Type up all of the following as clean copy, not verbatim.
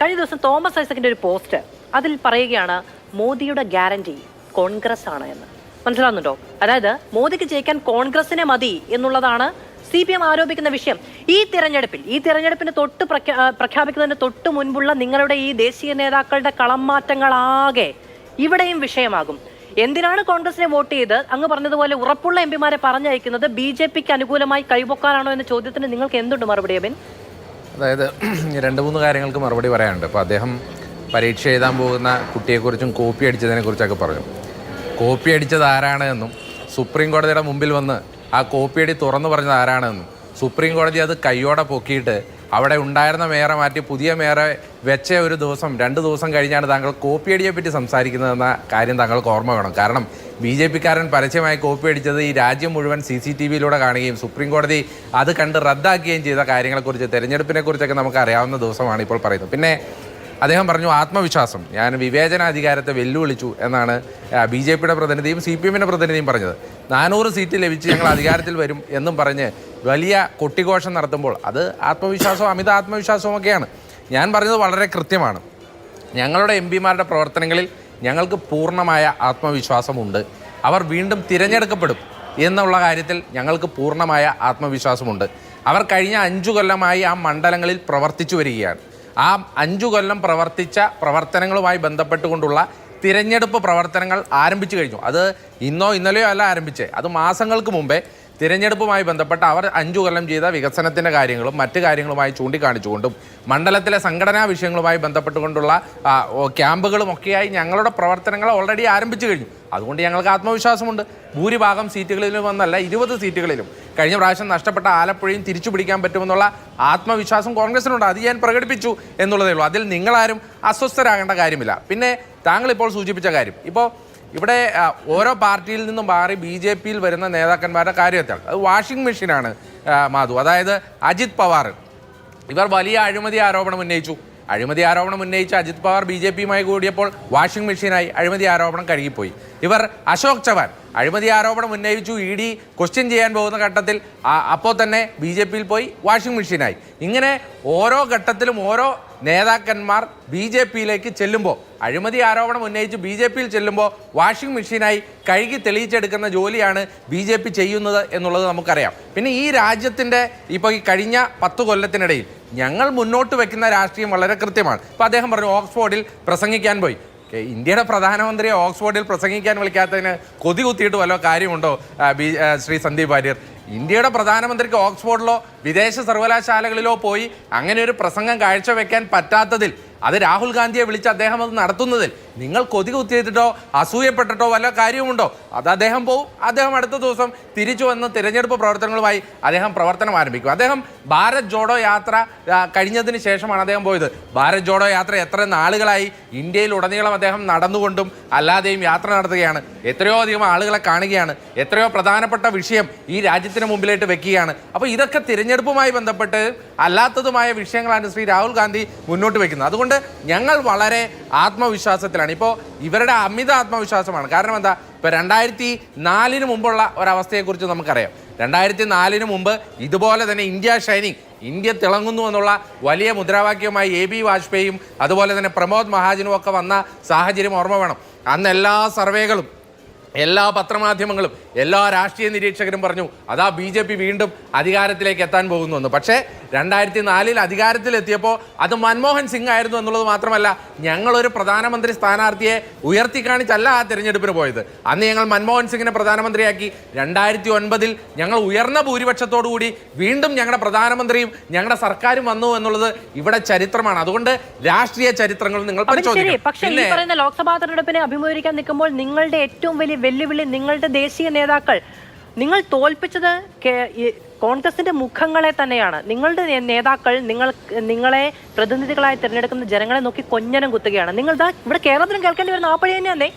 കഴിഞ്ഞ ദിവസം തോമസ് ഐസക്കിന്റെ ഒരു പോസ്റ്റ് അതിൽ പറയുകയാണ് മോദിയുടെ ഗ്യാരണ്ടി കോൺഗ്രസ് ആണ് എന്ന്. മനസ്സിലാവുന്നുണ്ടോ? അതായത് മോദിക്ക് ജയിക്കാൻ കോൺഗ്രസിനെ മതി എന്നുള്ളതാണ് CPM ആരോപിക്കുന്ന വിഷയം. ഈ തെരഞ്ഞെടുപ്പിന് തൊട്ട് പ്രഖ്യാപിക്കുന്നതിന് തൊട്ട് മുൻപുള്ള നിങ്ങളുടെ ഈ ദേശീയ നേതാക്കളുടെ കളം മാറ്റങ്ങളാകെ ഇവിടെയും വിഷയമാകും. എന്തിനാണ് കോൺഗ്രസിനെ വോട്ട് ചെയ്ത് അങ്ങ് പറഞ്ഞതുപോലെ ഉറപ്പുള്ള എംപിമാരെ പറഞ്ഞയക്കുന്നത്? BJPക്ക് അനുകൂലമായി കൈപൊക്കാനാണോ എന്ന ചോദ്യത്തിന് നിങ്ങൾക്ക് എന്തുണ്ട് മറുപടി അബിൻ? അതായത് 2-3 കാര്യങ്ങൾക്ക് മറുപടി പറയാനുണ്ട്. അപ്പോൾ അദ്ദേഹം പരീക്ഷ എഴുതാൻ പോകുന്ന കുട്ടിയെക്കുറിച്ചും കോപ്പി അടിച്ചതിനെക്കുറിച്ചൊക്കെ പറഞ്ഞു. കോപ്പി അടിച്ചത് ആരാണ് എന്നും സുപ്രീം കോടതിയുടെ മുമ്പിൽ വന്ന് ആ കോപ്പിയടി തുറന്നു പറഞ്ഞത് ആരാണെന്നും സുപ്രീം കോടതി അത് കയ്യോടെ പൊക്കിയിട്ട് അവിടെ ഉണ്ടായിരുന്ന മേയറെ മാറ്റി പുതിയ മേയറെ വെച്ച ഒരു ദിവസം 2 ദിവസം കഴിഞ്ഞാണ് താങ്കൾ കോപ്പിയടിയെ പറ്റി സംസാരിക്കുന്നതെന്ന കാര്യം താങ്കൾക്ക് ഓർമ്മ വേണം. കാരണം BJPക്കാരൻ പരസ്യമായി കോപ്പി അടിച്ചത് ഈ രാജ്യം മുഴുവൻ CCTVയിലൂടെ കാണുകയും സുപ്രീം കോടതി അത് കണ്ട് റദ്ദാക്കുകയും ചെയ്ത കാര്യങ്ങളെക്കുറിച്ച് തെരഞ്ഞെടുപ്പിനെക്കുറിച്ചൊക്കെ നമുക്ക് അറിയാവുന്ന ദിവസമാണ് ഇപ്പോൾ പറയുന്നത്. പിന്നെ അദ്ദേഹം പറഞ്ഞു ആത്മവിശ്വാസം, ഞാൻ വിവേചന അധികാരത്തെ വെല്ലുവിളിച്ചു എന്നാണ് BJPയുടെ പ്രതിനിധിയും CPMൻ്റെ പ്രതിനിധിയും പറഞ്ഞത്. 400 സീറ്റ് ലഭിച്ച് ഞങ്ങൾ അധികാരത്തിൽ വരും എന്നും പറഞ്ഞ് വലിയ കൊട്ടിഘോഷം നടത്തുമ്പോൾ അത് ആത്മവിശ്വാസവും അമിത ആത്മവിശ്വാസവും ഒക്കെയാണ്. ഞാൻ പറഞ്ഞത് വളരെ കൃത്യമാണ്. ഞങ്ങളുടെ MPമാരുടെ പ്രവർത്തനങ്ങളിൽ ഞങ്ങൾക്ക് പൂർണ്ണമായ ആത്മവിശ്വാസമുണ്ട്. അവർ വീണ്ടും തിരഞ്ഞെടുക്കപ്പെടും എന്നുള്ള കാര്യത്തിൽ ഞങ്ങൾക്ക് പൂർണ്ണമായ ആത്മവിശ്വാസമുണ്ട്. അവർ കഴിഞ്ഞ 5 കൊല്ലമായി ആ മണ്ഡലങ്ങളിൽ പ്രവർത്തിച്ചു വരികയാണ്. ആ 5 കൊല്ലം പ്രവർത്തിച്ച പ്രവർത്തനങ്ങളുമായി ബന്ധപ്പെട്ടുകൊണ്ടുള്ള തിരഞ്ഞെടുപ്പ് പ്രവർത്തനങ്ങൾ ആരംഭിച്ചു കഴിഞ്ഞു. അത് ഇന്നോ ഇന്നലെയോ അല്ല ആരംഭിച്ചത്, അത് മാസങ്ങൾക്ക് മുമ്പേ തിരഞ്ഞെടുപ്പുമായി ബന്ധപ്പെട്ട് അവർ 5 കൊല്ലം ചെയ്ത വികസനത്തിൻ്റെ കാര്യങ്ങളും മറ്റ് കാര്യങ്ങളുമായി ചൂണ്ടിക്കാണിച്ചുകൊണ്ടും മണ്ഡലത്തിലെ സംഘടനാ വിഷയങ്ങളുമായി ബന്ധപ്പെട്ടുകൊണ്ടുള്ള ക്യാമ്പുകളും ഒക്കെയായി ഞങ്ങളുടെ പ്രവർത്തനങ്ങൾ ഓൾറെഡി ആരംഭിച്ചു കഴിഞ്ഞു. അതുകൊണ്ട് ഞങ്ങൾക്ക് ആത്മവിശ്വാസമുണ്ട്. ഭൂരിഭാഗം സീറ്റുകളിലും വന്നല്ല 20 സീറ്റുകളിലും കഴിഞ്ഞ പ്രാവശ്യം നഷ്ടപ്പെട്ട ആലപ്പുഴയും തിരിച്ചു പിടിക്കാൻ പറ്റുമെന്നുള്ള ആത്മവിശ്വാസം കോൺഗ്രസിനുണ്ട്. അത് ഞാൻ പ്രകടിപ്പിച്ചു എന്നുള്ളതേ ഉള്ളൂ. അതിൽ നിങ്ങളാരും അസ്വസ്ഥരാകേണ്ട കാര്യമില്ല. പിന്നെ താങ്കൾ ഇപ്പോൾ സൂചിപ്പിച്ച കാര്യം, ഇപ്പോൾ ഇവിടെ ഓരോ പാർട്ടിയിൽ നിന്നും മാറി BJPയിൽ വരുന്ന നേതാക്കന്മാരുടെ കാര്യത്തിൽ അത് വാഷിംഗ് മെഷീനാണ് മാധു. അതായത് അജിത് പവാർ, ഇവർ വലിയ അഴിമതി ആരോപണം ഉന്നയിച്ചു. അഴിമതി ആരോപണം ഉന്നയിച്ച അജിത് പവാർ BJPയുമായി കൂടിയപ്പോൾ വാഷിംഗ് മെഷീനായി, അഴിമതി ആരോപണം കഴുകിപ്പോയി. ഇവർ അശോക് ചവാൻ അഴിമതി ആരോപണം ഉന്നയിച്ചു, ED ക്വസ്റ്റ്യൻ ചെയ്യാൻ പോകുന്ന ഘട്ടത്തിൽ അപ്പോൾ തന്നെ BJPയിൽ പോയി വാഷിംഗ് മെഷീനായി. ഇങ്ങനെ ഓരോ ഘട്ടത്തിലും ഓരോ നേതാക്കന്മാർ BJPയിലേക്ക് ചെല്ലുമ്പോൾ, അഴിമതി ആരോപണം ഉന്നയിച്ച് BJPയിൽ ചെല്ലുമ്പോൾ വാഷിംഗ് മെഷീനായി കഴുകി തെളിയിച്ചെടുക്കുന്ന ജോലിയാണ് BJP ചെയ്യുന്നത് എന്നുള്ളത് നമുക്കറിയാം. പിന്നെ ഈ രാജ്യത്തിൻ്റെ ഇപ്പോൾ ഈ കഴിഞ്ഞ 10 കൊല്ലത്തിനിടയിൽ ഞങ്ങൾ മുന്നോട്ട് വെക്കുന്ന രാഷ്ട്രീയം വളരെ കൃത്യമാണ്. ഇപ്പോൾ അദ്ദേഹം പറഞ്ഞു ഓക്സ്ഫോർഡിൽ പ്രസംഗിക്കാൻ പോയി. ഇന്ത്യയുടെ പ്രധാനമന്ത്രിയെ ഓക്സ്ഫോർഡിൽ പ്രസംഗിക്കാൻ വിളിക്കാത്തതിന് കൊതി കുത്തിയിട്ട് വല്ല കാര്യമുണ്ടോ ശ്രീ സന്ദീപ് വാര്യർ? ഇന്ത്യയുടെ പ്രധാനമന്ത്രിക്ക് ഓക്സ്ഫോർഡിലോ വിദേശ സർവകലാശാലകളിലോ പോയി അങ്ങനെ ഒരു പ്രസംഗം കാഴ്ചവെക്കാൻ പറ്റാത്തതിൽ, അത് രാഹുൽ ഗാന്ധിയെ വിളിച്ച് അദ്ദേഹം അത് നടത്തുന്നതിൽ നിങ്ങൾ കൊതി കുത്തിയിട്ടോ അസൂയപ്പെട്ടിട്ടോ വല്ല കാര്യവുമുണ്ടോ? അത് അദ്ദേഹം പോവും. അദ്ദേഹം അടുത്ത ദിവസം തിരിച്ചു വന്ന് തിരഞ്ഞെടുപ്പ് പ്രവർത്തനങ്ങളുമായി അദ്ദേഹം പ്രവർത്തനം ആരംഭിക്കും. അദ്ദേഹം ഭാരത് ജോഡോ യാത്ര കഴിഞ്ഞതിന് ശേഷമാണ് അദ്ദേഹം പോയത്. ഭാരത് ജോഡോ യാത്ര എത്ര നാളുകളായി ഇന്ത്യയിൽ ഉടനീളം അദ്ദേഹം നടന്നുകൊണ്ടും അല്ലാതെയും യാത്ര നടത്തുകയാണ്. എത്രയോ അധികം ആളുകളെ കാണുകയാണ്. എത്രയോ പ്രധാനപ്പെട്ട വിഷയം ഈ രാജ്യത്തിന് മുമ്പിലായിട്ട് വെക്കുകയാണ്. അപ്പോൾ ഇതൊക്കെ തിരഞ്ഞെടുപ്പുമായി ബന്ധപ്പെട്ട് അല്ലാത്തതുമായ വിഷയങ്ങളാണ് ശ്രീ രാഹുൽ ഗാന്ധി മുന്നോട്ട് വയ്ക്കുന്നത്. അതുകൊണ്ട് ഞങ്ങൾ വളരെ ആത്മവിശ്വാസത്തിലാണ്. ഇപ്പോൾ ഇവരുടെ അമിത ആത്മവിശ്വാസമാണ്. കാരണം എന്താ? ഇപ്പോൾ 2004 മുമ്പുള്ള ഒരവസ്ഥയെക്കുറിച്ച് നമുക്കറിയാം. 2004 മുമ്പ് ഇതുപോലെ തന്നെ ഇന്ത്യ ഷൈനിങ്, ഇന്ത്യ തിളങ്ങുന്നു എന്നുള്ള വലിയ മുദ്രാവാക്യവുമായി AB വാജ്പേയിയും അതുപോലെ തന്നെ പ്രമോദ് മഹാജനും ഒക്കെ വന്ന സാഹചര്യം ഓർമ്മ വേണം. അന്ന് എല്ലാ സർവേകളും, എല്ലാ പത്രമാധ്യമങ്ങളും, എല്ലാ രാഷ്ട്രീയ നിരീക്ഷകരും പറഞ്ഞു അതാ BJP വീണ്ടും അധികാരത്തിലേക്ക് എത്താൻ പോകുന്നു എന്ന്. പക്ഷേ 2004 അധികാരത്തിലെത്തിയപ്പോൾ അത് മൻമോഹൻ സിംഗ് ആയിരുന്നു എന്നുള്ളത് മാത്രമല്ല, ഞങ്ങളൊരു പ്രധാനമന്ത്രി സ്ഥാനാർത്ഥിയെ ഉയർത്തിക്കാണിച്ചല്ല ആ തിരഞ്ഞെടുപ്പിന് പോയത്. അന്ന് ഞങ്ങൾ മൻമോഹൻ സിംഗിനെ പ്രധാനമന്ത്രിയാക്കി. 2009 ഞങ്ങൾ ഉയർന്ന ഭൂരിപക്ഷത്തോടുകൂടി വീണ്ടും ഞങ്ങളുടെ പ്രധാനമന്ത്രിയും ഞങ്ങളുടെ സർക്കാരും വന്നു എന്നുള്ളത് ഇവിടെ ചരിത്രമാണ്. അതുകൊണ്ട് രാഷ്ട്രീയ ചരിത്രങ്ങൾ നിങ്ങൾ പരിശോധിക്കണം. പക്ഷേ ഈ പറയുന്ന ലോക്സഭാ തെരഞ്ഞെടുപ്പിനെ അഭിമുഖീകരിക്കാൻ നിൽക്കുമ്പോൾ നിങ്ങളുടെ ഏറ്റവും വലിയ വെല്ലുവിളി നിങ്ങളുടെ ദേശീയ നേതാക്കൾ, നിങ്ങൾ തോൽപ്പിച്ചത് കോൺഗ്രസിന്റെ മുഖങ്ങളെ തന്നെയാണ്. നിങ്ങളുടെ നേതാക്കൾ നിങ്ങളെ പ്രതിനിധികളായി തിരഞ്ഞെടുക്കുന്ന ജനങ്ങളെ നോക്കി കൊഞ്ഞനം കുത്തുകയാണ്. നിങ്ങൾ ഇവിടെ കേരളത്തിലും കേൾക്കേണ്ടി വരുന്ന ആ പഴി തന്നെയല്ലേ?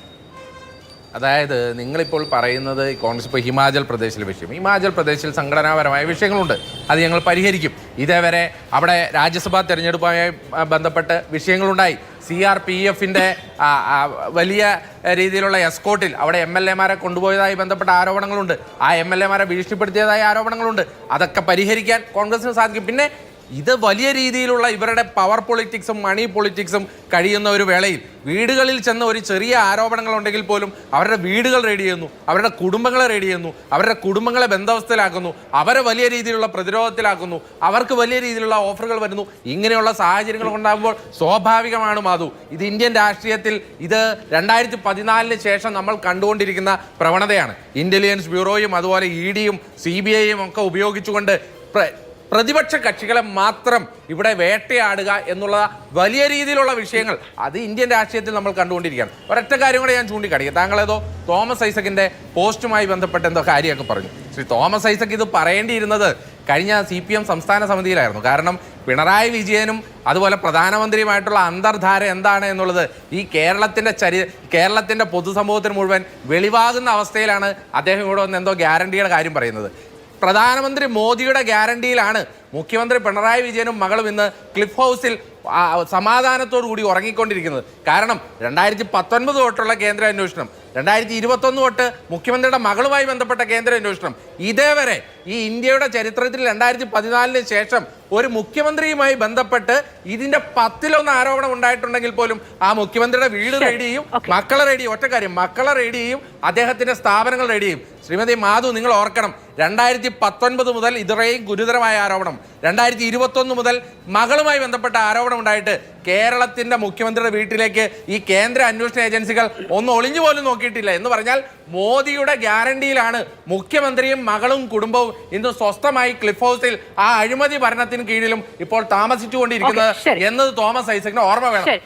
അതായത് നിങ്ങളിപ്പോൾ പറയുന്നത് കോൺഗ്രസ് ഇപ്പോൾ ഹിമാചൽ പ്രദേശിലെ വിഷയം, ഹിമാചൽ പ്രദേശിൽ സംഘടനാപരമായ വിഷയങ്ങളുണ്ട്, അത് ഞങ്ങൾ പരിഹരിക്കും. ഇതേവരെ അവിടെ രാജ്യസഭാ തെരഞ്ഞെടുപ്പുമായി ബന്ധപ്പെട്ട് വിഷയങ്ങളുണ്ടായി. CRPFൻ്റെ വലിയ രീതിയിലുള്ള എസ്കോട്ടിൽ അവിടെ MLA-മാരെ കൊണ്ടുപോയതായി ബന്ധപ്പെട്ട ആരോപണങ്ങളുണ്ട്. ആ MLA-മാരെ ഭീഷണിപ്പെടുത്തിയതായ ആരോപണങ്ങളുണ്ട്. അതൊക്കെ പരിഹരിക്കാൻ കോൺഗ്രസിന് സാധിക്കും. പിന്നെ ഇത് വലിയ രീതിയിലുള്ള ഇവരുടെ പവർ പൊളിറ്റിക്സും മണി പൊളിറ്റിക്സും കഴിയുന്ന ഒരു വേളയിൽ വീടുകളിൽ ചെന്ന് ഒരു ചെറിയ ആരോപണങ്ങൾ ഉണ്ടെങ്കിൽ പോലും അവരുടെ വീടുകൾ റെഡി ചെയ്യുന്നു, അവരുടെ കുടുംബങ്ങളെ റെഡി ചെയ്യുന്നു, അവരുടെ കുടുംബങ്ങളെ ബന്ധവസ്ഥയിലാക്കുന്നു, അവരെ വലിയ രീതിയിലുള്ള പ്രതിരോധത്തിലാക്കുന്നു, അവർക്ക് വലിയ രീതിയിലുള്ള ഓഫറുകൾ വരുന്നു. ഇങ്ങനെയുള്ള സാഹചര്യങ്ങൾ ഉണ്ടാകുമ്പോൾ സ്വാഭാവികമാണ് മാധു, ഇത് ഇന്ത്യൻ രാഷ്ട്രീയത്തിൽ ഇത് 2014 ശേഷം നമ്മൾ കണ്ടുകൊണ്ടിരിക്കുന്ന പ്രവണതയാണ്. ഇന്റലിജൻസ് ബ്യൂറോയും അതുപോലെ EDയും CBIയും ഒക്കെ ഉപയോഗിച്ചുകൊണ്ട് പ്രതിപക്ഷ കക്ഷികളെ മാത്രം ഇവിടെ വേട്ടയാടുക എന്നുള്ള വലിയ രീതിയിലുള്ള വിഷയങ്ങൾ അത് ഇന്ത്യൻ രാഷ്ട്രീയത്തിൽ നമ്മൾ കണ്ടുകൊണ്ടിരിക്കുകയാണ്. ഒരൊറ്റ കാര്യം കൂടെ ഞാൻ ചൂണ്ടിക്കാണിക്കാം. താങ്കളേതോ തോമസ് ഐസക്കിന്റെ പോസ്റ്റുമായി ബന്ധപ്പെട്ട് എന്തോ കാര്യമൊക്കെ പറഞ്ഞു. ശ്രീ തോമസ് ഐസക് ഇത് പറയേണ്ടിയിരുന്നത് കഴിഞ്ഞ CPM സംസ്ഥാന സമിതിയിലായിരുന്നു. കാരണം പിണറായി വിജയനും അതുപോലെ പ്രധാനമന്ത്രിയുമായിട്ടുള്ള അന്തർധാര എന്താണ് എന്നുള്ളത് ഈ കേരളത്തിന്റെ പൊതുസമൂഹത്തിന് മുഴുവൻ വെളിവാകുന്ന അവസ്ഥയിലാണ് അദ്ദേഹം ഇവിടെ വന്ന് എന്തോ ഗ്യാരണ്ടിയുടെ കാര്യം പറയുന്നത്. പ്രധാനമന്ത്രി മോദിയുടെ ഗ്യാരണ്ടിയിലാണ് മുഖ്യമന്ത്രി പിണറായി വിജയനും മകളും ഇന്ന് ക്ലിഫ് ഹൗസിൽ സമാധാനത്തോടു കൂടി ഉറങ്ങിക്കൊണ്ടിരിക്കുന്നത്. കാരണം 2019 തൊട്ടുള്ള കേന്ദ്ര അന്വേഷണം, 2021 തൊട്ട് മുഖ്യമന്ത്രിയുടെ മകളുമായി ബന്ധപ്പെട്ട കേന്ദ്ര അന്വേഷണം, ഇതേവരെ ഈ ഇന്ത്യയുടെ ചരിത്രത്തിൽ 2014 ശേഷം ഒരു മുഖ്യമന്ത്രിയുമായി ബന്ധപ്പെട്ട് ഇതിന്റെ 10-1 ആരോപണം ഉണ്ടായിട്ടുണ്ടെങ്കിൽ പോലും ആ മുഖ്യമന്ത്രിയുടെ വീട് റെയ്ഡ് ചെയ്യും, മക്കളെ റെയ്ഡ് ചെയ്യും. ഒറ്റ കാര്യം, മക്കളെ റെയ്ഡ് ചെയ്യും, അദ്ദേഹത്തിന്റെ സ്ഥാപനങ്ങൾ റെയ്ഡ് ചെയ്യും. ശ്രീമതി മാധു, നിങ്ങൾ ഓർക്കണം, 2019 മുതൽ ഇത്രയും ഗുരുതരമായ ആരോപണം, 2021 മുതൽ മകളുമായി ബന്ധപ്പെട്ട ആരോപണം ഉണ്ടായിട്ട് കേരളത്തിന്റെ മുഖ്യമന്ത്രിയുടെ വീട്ടിലേക്ക് ഈ കേന്ദ്ര അന്വേഷണ ഏജൻസികൾ ഒന്ന് ഒളിഞ്ഞു പോലും നോക്കിയിട്ടില്ല. എന്ന് പറഞ്ഞാൽ മോദിയുടെ ഗ്യാരണ്ടിയിലാണ് മുഖ്യമന്ത്രിയും മകളും കുടുംബവും ഇന്ന് സ്വസ്ഥമായി ക്ലിഫ് ഹൗസിൽ ആ അഴിമതി ഭരണത്തിന് കീഴിലും ഇപ്പോൾ താമസിച്ചുകൊണ്ടിരിക്കുന്നത് എന്നത് തോമസ് ഐസക്കിന് ഓർമ്മ വേണം.